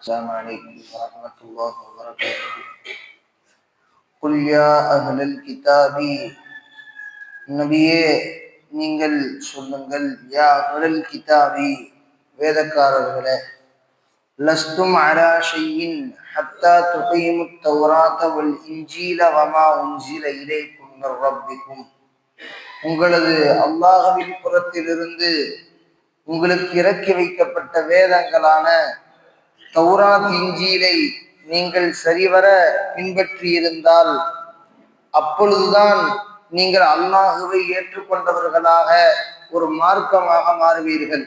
السلام عليكم ورحمة الله وبركاته. قل يا أهل الكتاب நபியே நீங்கள் சொல்லுங்கள், யா அஹ்லல் கிதாபி வேதக்காரர்களே, லஸ்தும் அலா ஷையின் ஹத்தா துகீமுத் தௌராத வல் இன்ஜீல வமா உன்ஸில இலைக்கும் மிர் ரப்பிக்கும். உங்களது அல்லாஹ்வின் புறத்திலிருந்து உங்களுக்கு இறக்கி வைக்கப்பட்ட வேதங்களான தௌராத் இன்ஜீலை நீங்கள் சரிவர பின்பற்றியிருந்தால் அப்பொழுதுதான் நீங்கள் அல்லாஹுவை ஏற்றுக்கொண்டவர்களாக ஒரு மார்க்கமாக மாறுவீர்கள்.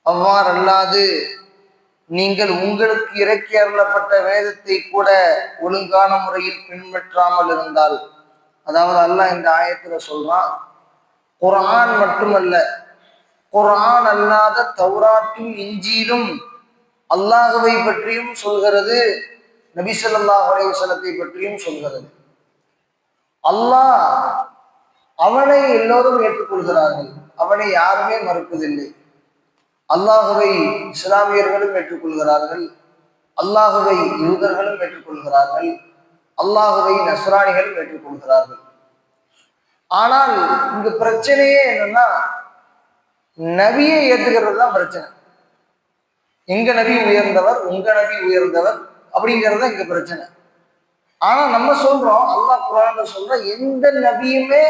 அவ்வாறல்லாது நீங்கள் உங்களுக்கு இறக்கி அருளப்பட்ட வேதத்தை கூட ஒழுங்கான முறையில் பின்பற்றாமல் இருந்தால், அதாவது அல்லாஹ் இந்த ஆயத்துல சொல்றான், குர்ஆன் மட்டுமல்ல, குர்ஆன் அல்லாத தௌராத்தும் இன்ஜீலும் அல்லாஹுவை பற்றியும் சொல்கிறது, நபி ஸல்லல்லாஹு அலைஹி வஸல்லத்தை பற்றியும் சொல்கிறது. அல்லாஹ் அவனை எல்லோரும் ஏற்றுக்கொள்கிறார்கள், அவனை யாருமே மறுப்பதில்லை. அல்லாஹுவை இஸ்லாமியர்களும் ஏற்றுக்கொள்கிறார்கள், அல்லாஹுவை யூதர்களும் ஏற்றுக்கொள்கிறார்கள், அல்லாஹுவை நஸ்ரானிகளும் ஏற்றுக்கொள்கிறார்கள். ஆனால் இங்கு பிரச்சனையே என்னன்னா, நபியை ஏற்றுக்கிறது தான் பிரச்சனை. எங்க நபி உயர்ந்தவர், உங்க நபி உயர்ந்தவர் அப்படிங்கிறது இங்க பிரச்சனை. ஆனா நம்ம சொல்றோம், அல்லாஹ் குர்ஆன்ல சொல்ற எந்த நபியுமே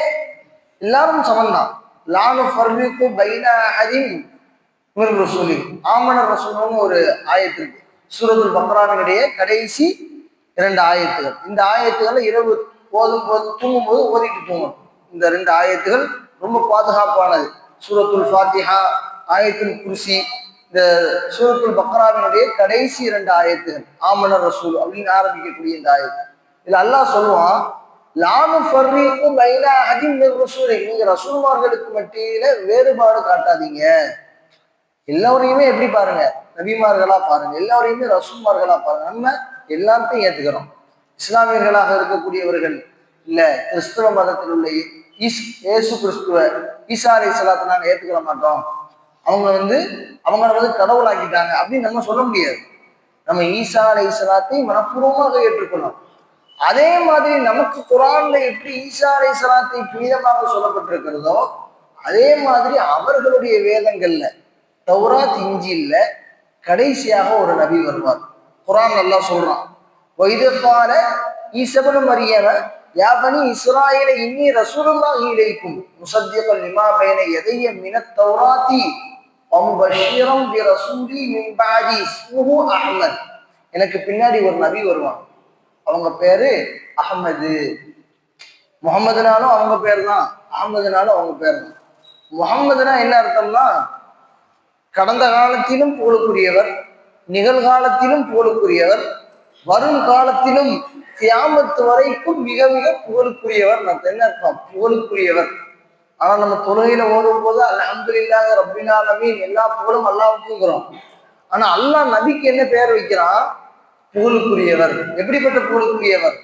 எல்லாரும் சமந்தான். லானு ஃபர்ரிகு பைன அஹதின் மிர் ரசூலி. ஆமன ரசூலுன்னு ஒரு ஆயத்து இருக்கு சூரத்துல் பக்ராவினுடைய கடைசி 2 ஆயத்துகள். இந்த ஆயத்துகளை இரவு போதும் போது தூங்கும் போது ஓதிட்டு தூங்கணும். இந்த 2 ஆயத்துகள் ரொம்ப பாதுகாப்பானது. சூரத்துல் ஃபாத்திஹா, ஆயத்துல் குர்சி, இந்த சூரத்துல் பக்ராவினுடைய கடைசி 2 ஆயத்துகள் ஆமன ரசூல் அப்படின்னு ஆரம்பிக்கக்கூடிய இந்த ஆயத்து. இதுல அல்லாஹ் சொல்லுவான், லானு ஃபர்ரிகு பைன அஹதின் மிர் ரசூலி. நீங்க ரசூல்மார்களுக்கு மத்தியில வேறுபாடு காட்டாதீங்க. எல்லாரையுமே எப்படி பாருங்க, நபிமார்களா பாருங்க, எல்லாரையுமே ரசூல்மார்களா பாருங்க. நம்ம எல்லாத்தையும் ஏத்துக்கிறோம். இஸ்லாமியர்களாக இருக்கக்கூடியவர்கள் இல்ல, கிறிஸ்துவ மதத்தில் உள்ள இயேசு கிறிஸ்துவ ஈசா அலைஹிஸ்ஸலாத்தை நாங்க ஏத்துக்கிற மாட்டோம், அவங்கள வந்து கடவுளாக்கிட்டாங்க அப்படின்னு நம்ம சொல்ல முடியாது. நம்ம ஈசா அலைஹிஸ்ஸலாத்தை மனப்பூர்வமாக ஏற்றுக்கொள்ளணும். அதே மாதிரி நமக்கு குர்ஆன்ல எப்படி ஈசா அலைஹிஸ்ஸலாத்தை புனிதமாக சொல்லப்பட்டிருக்கிறதோ, அதே மாதிரி அவர்களுடைய வேதங்கள்ல தௌராத் இன்ஜீல்ல கடைசியாக ஒரு நபி வருவார். குர்ஆன் அல்லாஹ் சொல்றான், வைத கால ஈஸா இப்னு மரியம யா பனி இஸ்ராயீல இன்னி ரசூலுல்லாஹி இலைக்கும் முஸத்திகன் லிமா பைன யதைய மினத் தௌராத்தி வமுபஷ்ஷிரன் பிரசூலி மின் பஅதி இஸ்முஹு அஹ்மத். எனக்கு பின்னாடி ஒரு நபி வருவாங்க, அவங்க பேரு அஹ்மது. முகமதுனாலும் அவங்க பேர் தான், அஹ்மதுனாலும் அவங்க பேர் தான். முகம்மதுனா என்ன அர்த்தம்னா, கடந்த காலத்திலும் புகழுக்குரியவர், நிகழ்காலத்திலும் புகழுக்குரியவர், வரும் காலத்திலும் கியாமத்து வரைக்கும் மிக மிக புகழுக்குரியவர். என்ன அர்த்தம்? புகழுக்குரியவர். ஆனா நம்ம தொழுகையில ஓடும் போது அல்ஹம்துலில்லாஹி ரப்பில் ஆலமீன், எல்லா புகழும் அல்லாஹ்வுக்குங்கிறோம். ஆனா அல்லாஹ் நபிக்கு என்ன பெயர் வைக்கிறான்? புகழுக்குரியவர். எப்படிப்பட்ட புகழுக்குரியவர்?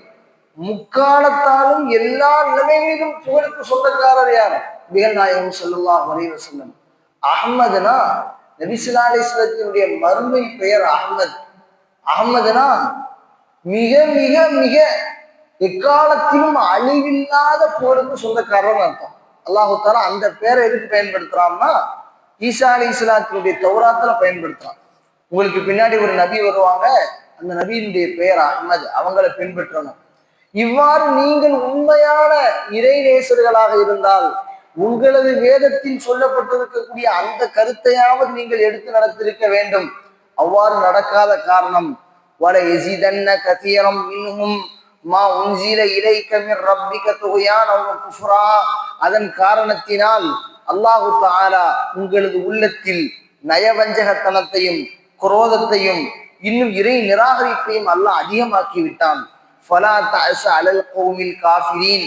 முக்காலத்தாலும் எல்லா நிலைமையிலும் புகழுக்கு சொந்தக்காரர் யார்? நபிகள் நாயகம் ஸல்லல்லாஹு அலைஹி வஸல்லம். அஹ்மதுனா நபி ஸல்லல்லாஹு அலைஹி வஸல்லத்தினுடைய மறுமை பெயர் அஹ்மத். அஹ்மதுனா மிக மிக மிக எக்காலத்திலும் அழிவில்லாத புகழுக்கு சொந்தக்காரர் அர்த்தம். அல்லாஹு தஆலா அந்த பேரை எதுக்கு பயன்படுத்துறான்னா, ஈசா அலைஹிஸ்ஸலாத்தினுடைய தௌராத்துல பயன்படுத்துறான். உங்களுக்கு பின்னாடி ஒரு நபி வருவாங்க, அந்த நபியினுடைய பெயர் அஹ்மத், அவங்களை பின்பற்றணும். இவ்வாறு நீங்கள் உண்மையான இறை நேசர்களாக இருந்தால் உங்களது வேதத்தில் சொல்லப்பட்டிருக்கக்கூடிய அந்த கருத்தையாவது நீங்கள் எடுத்து நடத்திருக்க வேண்டும். அவ்வாறு நடக்காத காரணம், வல யஸிதன்ன கஸீரம் மின்ஹும் மா உன்ஸில இலைக மிர் ரப்பிக துக்யானா வ குஃப்ரா. அதன் காரணத்தினால் அல்லாஹு தஆலா உங்களது உள்ளத்தில் நயவஞ்சகத்தனத்தையும் குரோதத்தையும் இன்னும் இறை நிராகரிப்பையும் அல்லாஹ் அதிகமாக்கி விட்டான். ஃபலா தஅஸ அலல் கௌமில் காஃபிரீன்.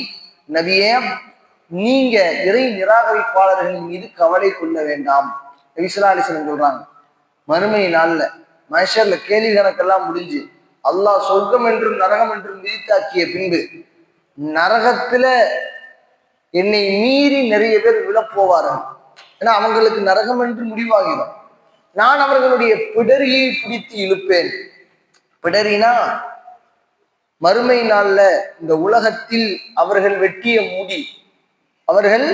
நபியே, நீங்க இறை நிராகரிப்பாளர்களின் மீது கவலை கொள்ள வேண்டாம். நபி ஸல்லல்லாஹு அலைஹி வஸல்லம் சொல்றாங்க, மறுமை நாள்ல மஹ்ஷர்ல கேள்வி கணக்கெல்லாம் முடிஞ்சு அல்லாஹ் சொர்க்கம் என்றும் நரகம் என்றும் விரித்தாக்கிய பின்பு நரகத்துல என்னை மீறி நிறைய பேர் விழப்போவார்கள். ஏன்னா அவங்களுக்கு நரகம் என்று முடிவாகிடும். நான் அவர்களுடைய பிடரியை பிடித்து இழுப்பேன். பிடரினா மறுமை நாள்ல இந்த உலகத்தில் அவர்கள் வெட்டிய முடி, அவர்கள்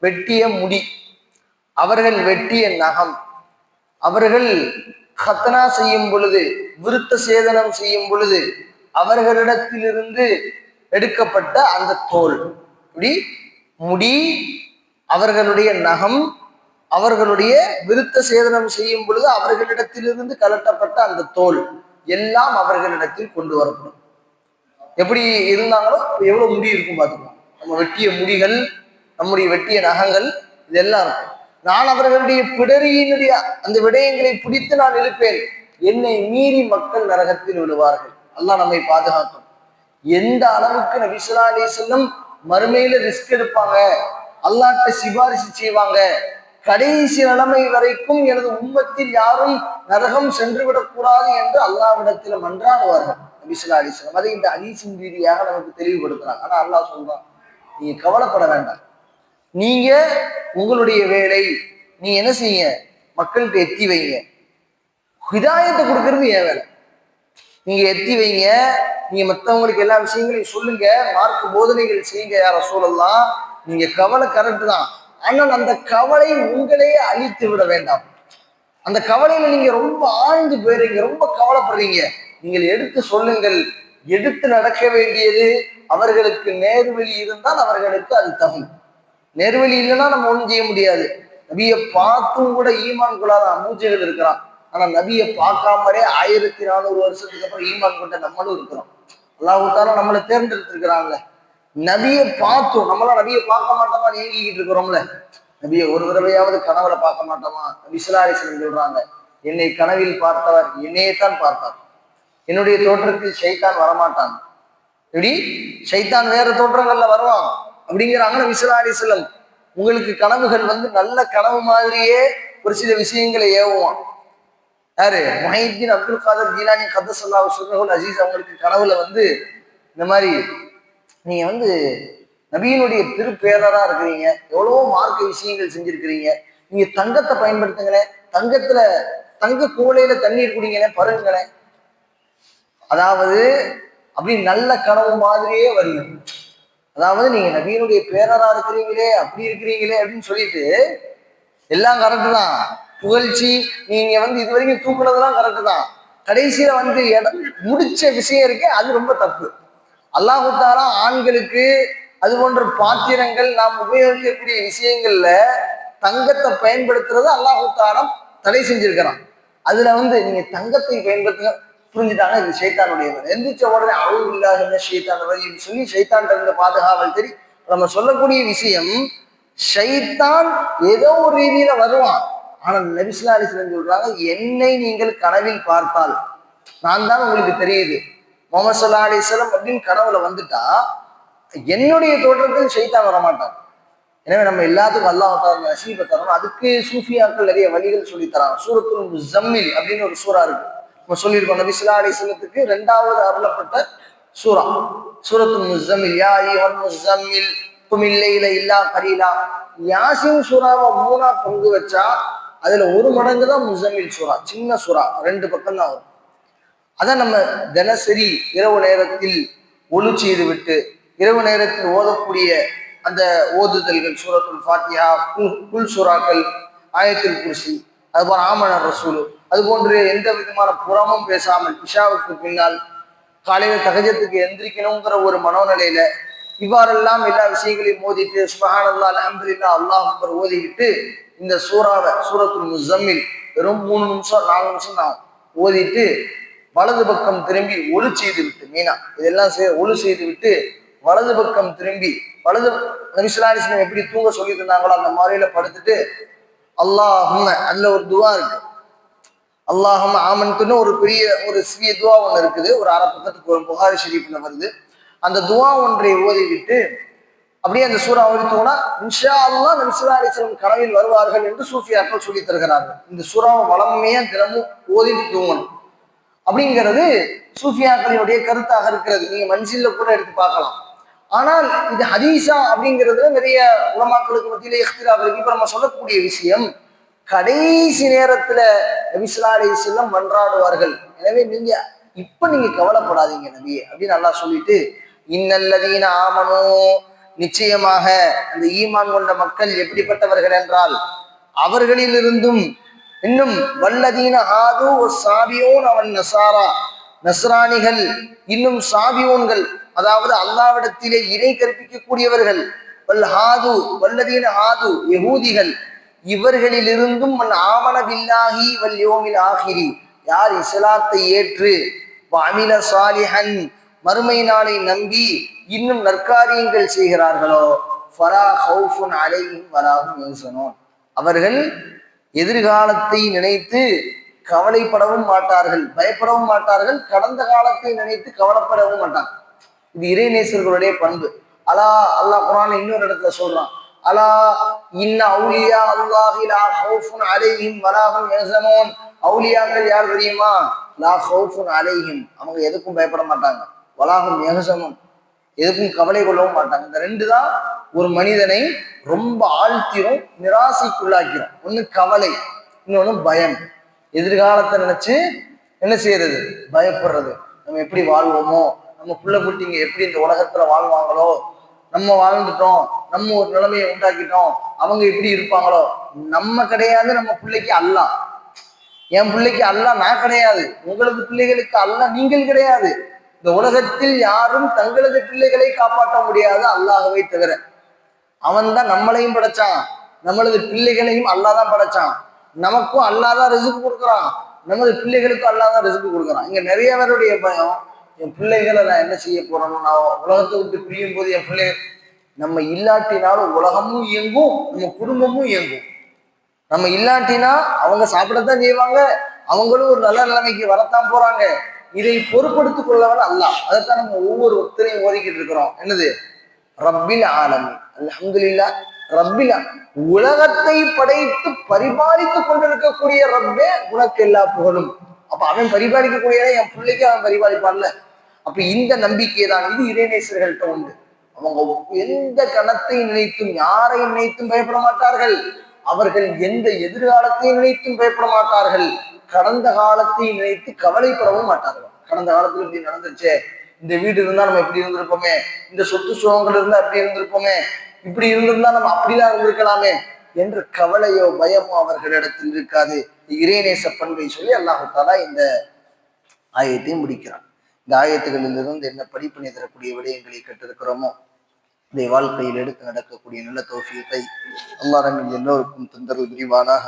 வெட்டிய முடி, அவர்கள் வெட்டிய நகம், அவர்கள் ஹத்தனா செய்யும் பொழுது, விருத்த சேதனம் செய்யும் பொழுது அவர்களிடத்திலிருந்து எடுக்கப்பட்ட அந்த தோல், இப்படி முடி, அவர்களுடைய நகம், அவர்களுடைய விருத்த சேதனம் செய்யும் பொழுது அவர்களிடத்திலிருந்து கலட்டப்பட்ட அந்த தோல் எல்லாம் அவர்களிடத்தில் கொண்டு வரப்படும். எப்படி இருந்தாங்களோ எவ்வளவு முடி இருக்கும் பார்த்துக்கலாம். நம்ம வெட்டிய முடிகள், நம்முடைய வெட்டிய நகங்கள், இதெல்லாம் இருக்கும். நான் அவர்களுடைய பிடரியினுடைய அந்த விடயங்களை பிடித்து நான் இழுப்பேன். என்னை மீறி மக்கள் நரகத்தில் விழுவார்கள். அல்லாஹ் நம்மை பாதுகாக்கும். எந்த அளவுக்கு நபி ஸல்லல்லாஹு அலைஹி வஸல்லம் மறுமையில ரிஸ்க் எடுப்பாங்க, அல்லாஹ்ட்ட சிபாரிசு செய்வாங்க. கடைசி நிலைமை வரைக்கும் எனது உம்மத்தில் யாரும் நரகம் சென்று விடக்கூடாது என்று அல்லாஹ்விடத்தில் மன்றாடுவார்கள் நபி ஸல்லல்லாஹு அலைஹி வஸல்லம். அதை இந்த ஹதீஸின் ரீதியாக நமக்கு தெளிவுபடுத்துறாங்க. ஆனா அல்லாஹ் சொல்றான், நீங்க கவலைப்பட வேண்டாம். நீங்க உங்களுடைய வேலை, நீ என்ன செய்ய, மக்களுக்கு எத்தி வைங்க. ஹிதாயத்தை கொடுக்கறது என் வேலை. நீங்க எத்தி வைங்க, நீங்க மற்றவங்களுக்கு எல்லா விஷயங்களையும் சொல்லுங்க, மார்க்க போதனைகள் செய்யுங்க. யார சொல்லலாம், நீங்க கவலை கரெக்ட் தான், ஆனால் அந்த கவலை உங்களையே அழித்து விட வேண்டாம். அந்த கவலையில நீங்க ரொம்ப ஆழ்ந்து போயிடுறீங்க, ரொம்ப கவலைப்படுறீங்க. நீங்கள் எடுத்து சொல்லுங்கள். எடுத்து நடக்க வேண்டியது அவர்களுக்கு நேர்வழி இருந்தால் அவர்களுக்கு அது தகும். நேர்வழி இல்லைன்னா நம்ம ஒண்ணும் செய்ய முடியாது. நபியை பார்த்தும் கூட ஈமான் கொள்ளாத அமூஜைகள் இருக்கிறான். ஆனா நபியை பார்க்காமலே 1400 வருஷத்துக்கு அப்புறம் ஈமான் கொண்ட நம்மளும் இருக்கிறோம். அல்லாஹ் தஆலா நம்மளை தேர்ந்தெடுத்திருக்கிறாங்கல்ல. நபியை பார்த்தோம், நம்மளாம் நபியை பார்க்க மாட்டோமா ஏங்கிக்கிட்டு இருக்கிறோம்ல. நபியை ஒரு தடவையாவது கனவுல பார்க்க மாட்டோமா? நபி ஸல்லல்லாஹு அலைஹி வஸல்லம் சொல்றாங்க, என்னை கனவில் பார்த்தவர் என்னையேத்தான் பார்த்தார். என்னுடைய தோற்றத்தில் ஷைத்தான் வரமாட்டான். எப்படி ஷைத்தான் வேற தோற்றங்கள்ல வருவான் அப்படிங்கிறாங்க நபி ஸல்லல்லாஹு அலைஹி வஸல்லம். உங்களுக்கு கனவுகள் நல்ல கனவு மாதிரியே ஒரு சில விஷயங்களை ஏவுவான். யாரு? முஹைதீன் அப்துல் காதர் ஜீலானி கத்தஸல்லாஹு சிர்ரஹுல் அஸீஸ் அவங்களுக்கு கனவுல இந்த மாதிரி, நீங்க நபியினுடைய திருப்பேரரா இருக்கிறீங்க, எவ்வளவோ மார்க்க விஷயங்கள் செஞ்சிருக்கிறீங்க, நீங்க தங்கத்தை பயன்படுத்துங்களேன், தங்க கோலையில தண்ணீர் குடிங்களேன், பருங்களேன். அதாவது அப்படி நல்ல கனவு மாதிரியே வருது. அதாவது நீங்க நபியினுடைய பேரரா இருக்கிறீங்களே, அப்படி இருக்கிறீங்களே அப்படின்னு சொல்லிட்டு எல்லாம் கரெக்டு தான். புகழ்ச்சி நீங்க இது வரைக்கும் தூக்குனதெல்லாம் கரெக்டு தான். கடைசியில முடிச்ச விஷயம் இருக்கு, அது ரொம்ப தப்பு. அல்லாஹ் தஆலா ஆண்களுக்கு அது போன்ற பாத்திரங்கள் நாம் உபயோகிக்கக்கூடிய விஷயங்கள்ல தங்கத்தை பயன்படுத்துறது அல்லாஹ் தஆலா தடை செஞ்சிருக்கிறான். அதுல நீங்க தங்கத்தை பயன்படுத்துங்க, புரிஞ்சுட்டாங்க, இது ஷைத்தானுடைய எந்திரிச்ச உடனே அவுது பில்லாஹி மினஷ் ஷைத்தானிர் ரஜீம் சொல்லி ஷைத்தான் இருந்து பாதுகாவல் தெரி. நம்ம சொல்லக்கூடிய விஷயம், ஷைத்தான் ஏதோ ஒரு ரீதியில வருவான். ஆனால் நபி ஸல்லல்லாஹு அலைஹி வஸல்லம் சொல்றாங்க, என்னை நீங்கள் கனவில் பார்த்தால் நான் தான் உங்களுக்கு தெரியுது. முஹம்மது ஸல்லல்லாஹு அலைஹி வஸல்லம் அப்படின்னு கனவுல வந்துட்டா என்னுடைய தோற்றத்தில் ஷைத்தான் வரமாட்டான். எனவே நம்ம எல்லாத்துக்கும் அல்லாஹ் தஆலா நசீபை தரணும். அதுக்கு சூஃபியாக்கள் நிறைய வழிகள் சொல்லி தராங்க. சூரத்துல் முஸம்மில் அப்படின்னு ஒரு சூரா இருக்கு. நம்ம சொல்லியிருக்கோம், நபி ஸல்லல்லாஹு அலைஹி வஸல்லத்துக்கு 2வது அருளப்பட்ட சூரா சூரத்துல் முஸம்மில். யா அய்யுஹல் முஸம்மில் குமில் லைல இல்லா கலீலா. யாசின் சூராவை 3ஆ பங்கு வச்சா அதுல 1 மடங்கு தான் முஸம்மில் சூரா. சின்ன சூரா, 2 பக்கம் தான் வரும். அதான் நம்ம தினசரி இரவு நேரத்தில் ஒளி செய்து விட்டு இரவு நேரத்தில் ஓதக்கூடிய அந்த ஓதுதல்கள், சூரத்துல் ஃபாத்திஹா, குல் சூராக்கள், ஆயத்துல் குர்சி, அதுபோல ஆமனர் ரசூல், அது போன்று எந்த விதமான புறமும் பேசாமல் இஷாவுக்கு பின்னால் காலையில தஹஜ்ஜுதுக்கு எந்திரிக்கணுங்கிற ஒரு மனோநிலையில இவ்வாறெல்லாம் எல்லா விஷயங்களையும் ஓதிட்டு சுப்ஹானல்லாஹ் அல்ஹம்துலில்லாஹ் அல்லாஹ் அக்பர் ஓதிக்கிட்டு இந்த சூறாவை சூரத்துல் முஸம்மில் வெறும் 3 நிமிஷம் 4 நிமிஷம் தான் ஓதிட்டு வலது பக்கம் திரும்பி ஒளி செய்து விட்டு, மீனா இதெல்லாம் ஒளி செய்து விட்டு வலது பக்கம் திரும்பி நபி ஸல்லல்லாஹு அலைஹி வஸல்லம் எப்படி தூங்க சொல்லி இருந்தாங்களோ அந்த மாதிரியில படுத்துட்டு அல்லாஹும்ம, அதுல ஒரு துவா இருக்கு, அல்லாஹும்ம ஆமன்துன்னு ஒரு சிறிய துவா ஒன்று இருக்குது. ஒரு அரை பக்கத்துக்கு ஒரு புகாரி ஷரீஃப்ல வருது. அந்த துவா ஒன்றை ஓதிவிட்டு அப்படியே அந்த சூறா ஓதித்தோம்னா இன்ஷா அல்லாஹ் நபி ஸல்லல்லாஹு அலைஹி வஸல்லம் கனவில் வருவார்கள் என்று சூஃபியாக்கள் சொல்லி தருகிறார்கள். இந்த சூறாவை வளமையா தினமும் ஓதிட்டு தூங்கணும் அப்படிங்கிறது சூஃபியாக்களினுடைய கருத்தாக இருக்கிறது. நீங்க மன்சில்ல கூட எடுத்து பார்க்கலாம். ஆனால் இது ஹதீஸா அப்படிங்கிறது நிறைய உலமாக்களுக்கு மத்தியிலே இக்திலாஃப் இருக்கு. இப்ப நம்ம சொல்லக்கூடிய விஷயம், கடைசி நேரத்துல நபி ஸல்லல்லாஹு அலைஹி வஸல்லம் மன்றாடுவார்கள். எனவே நீங்க கவலைப்படாதீங்க நபி அப்படின்னு அல்லாஹ் சொல்லிட்டு, இன்னல்லதீன ஆமனு, நிச்சயமாக அந்த ஈமான் கொண்ட மக்கள் எப்படிப்பட்டவர்கள் என்றால், அவர்களிலிருந்தும் இன்னும் வல்லதீன ஹாது சாபியோன் அவன் நசாரா, நஸ்ரானிகள் இன்னும் சாபியோன்கள், அதாவது அல்லாவிடத்திலே இணை கற்பிக்கக்கூடியவர்கள், வல்லதீன ஹாது யஹூதிகள், இவர்களிலிருந்தும் ஆமன பில்லாஹி வல் யௌமில் ஆகிரி, யார் இஸ்லாத்தை ஏற்று அமில சாலிஹன், மறுமை நாளை நம்பி இன்னும் நற்காரியங்கள் செய்கிறார்களோ, ஃபலா ஹவுஃபுன் அலைஹிம் வலா ஹும் யஹ்சனூன், அவர்கள் எதிர்காலத்தை நினைத்து கவலைப்படவும் மாட்டார்கள், பயப்படவும் மாட்டார்கள், கடந்த காலத்தை நினைத்து கவலைப்படவும் மாட்டாங்க. இது இறைநேசர்களுடைய பண்பு. அல்லாஹ் குர்ஆன்ல இன்னொரு இடத்துல சொல்றான், அலா இன்ன அவுலியா அல்லாஹி லா ஹவுஃபுன் அலைஹிம் வலா ஹும் யஹ்சனூன், அவுலியாக்கள் யார் தெரியுமா? லா ஹவுஃபுன் அலைஹிம், அவங்க எதுக்கும் பயப்பட மாட்டாங்க, வலா ஹும் யஹ்சனூன், எதுக்கும் கவலை கொள்ளவும் மாட்டாங்க. இந்த ரெண்டு தான் ஒரு மனிதனை ரொம்ப ஆழ்த்திரும், நிராசைக்குள்ளாக்கிறோம். ஒண்ணு கவலை, இன்னொன்னு பயம். எதிர்காலத்தை நினைச்சு என்ன செய்யறது? பயப்படுறது. நம்ம எப்படி வாழ்வோமோ, நம்ம புள்ள குட்டிங்க எப்படி இந்த உலகத்துல வாழ்வாங்களோ, நம்ம வாழ்ந்துட்டோம், நம்ம ஒரு நிலைமையை உண்டாக்கிட்டோம், அவங்க எப்படி இருப்பாங்களோ. நம்ம கிடையாது நம்ம பிள்ளைக்கு அல்லாஹ். என் பிள்ளைக்கு அல்லாஹ் நான் கிடையாது, உங்களுக்கு பிள்ளைகளுக்கு அல்லாஹ் நீங்கள் கிடையாது. இந்த உலகத்தில் யாரும் தங்களது பிள்ளைகளை காப்பாற்ற முடியாது அல்லாஹ்வை தவிர. அவன் தான் நம்மளையும் படைச்சான், நம்மளது பிள்ளைகளையும் அல்லாஹ் தான் படைச்சான். நமக்கும் அல்லாஹ் தான் ரிஸ்க் கொடுக்குறான், நமது பிள்ளைகளுக்கும் அல்லாஹ் தான் ரிஸ்க் கொடுக்குறான். இங்க நிறைய பேருடைய பயம், என் பிள்ளைகளை நான் என்ன செய்ய போறேன்னு, நான் உலகத்தை விட்டு பிரியும் போது என் பிள்ளை, நம்ம இல்லாட்டினாலும் உலகமும் இயங்கும், நம்ம குடும்பமும் இயங்கும். நம்ம இல்லாட்டினா அவங்க சாப்பிடத்தான் செய்வாங்க, அவங்களும் ஒரு நல்ல நிலைமைக்கு வரத்தான் போறாங்க. இதை பொறுப்படுத்திக் கொள்ளவன் அல்லாஹ். அதைத்தான் நம்ம ஒவ்வொரு ஒருத்தரையும் ஓதிக்கிட்டு இருக்கிறோம். என்னது? ரப்பில் ஆலமீன், அல்ஹம்துலில்லாஹ் ரப்பில், உலகத்தை படைத்து பரிபாலித்துக் கொண்டிருக்கக்கூடிய ரப்பே உனக்கு எல்லா புகழும். அப்ப அவன் பரிபாலிக்கக்கூடியதை என் பிள்ளைக்கு அவன் பரிபாலிப்பான்ல. அப்ப இந்த நம்பிக்கை தான் இது இறைநேசர்கள்ட்ட உண்டு. அவங்க எந்த கணத்தை நினைத்தும் யாரை நினைத்தும் பயப்பட மாட்டார்கள். அவர்கள் எந்த எதிர்காலத்தை நினைத்தும் பயப்பட மாட்டார்கள். கடந்த காலத்தை நினைத்து கவலைப்படவும் மாட்டார்கள். கடந்த காலத்துல இப்படி நடந்துருச்சே, இந்த வீடு இருந்தா நம்ம இப்படி இருந்திருப்போமே, இந்த சொத்து சுகங்கள் இருந்தா இப்படி இருந்திருப்போமே, இப்படி இருந்திருந்தா நம்ம அப்படிலாம் இருந்திருக்கலாமே என்ற கவலையோ பயமோ அவர்களிடத்தில் இருக்காது. இறைநேச பண்பை சொல்லி அல்லாஹ் தஆலா இந்த ஆயத்தை முடிக்கிறான். இந்த ஆயத்துகளிலிருந்து என்ன படிப்பினை தரக்கூடிய விடயங்களை கற்றிருக்கிறோமோ, இதை வாழ்க்கையில் எடுத்து நடக்கக்கூடிய நல்ல தௌஃபீகை அல்லாஹ் நம்மில் எல்லோருக்கும் தந்தருள் புரிவானாக.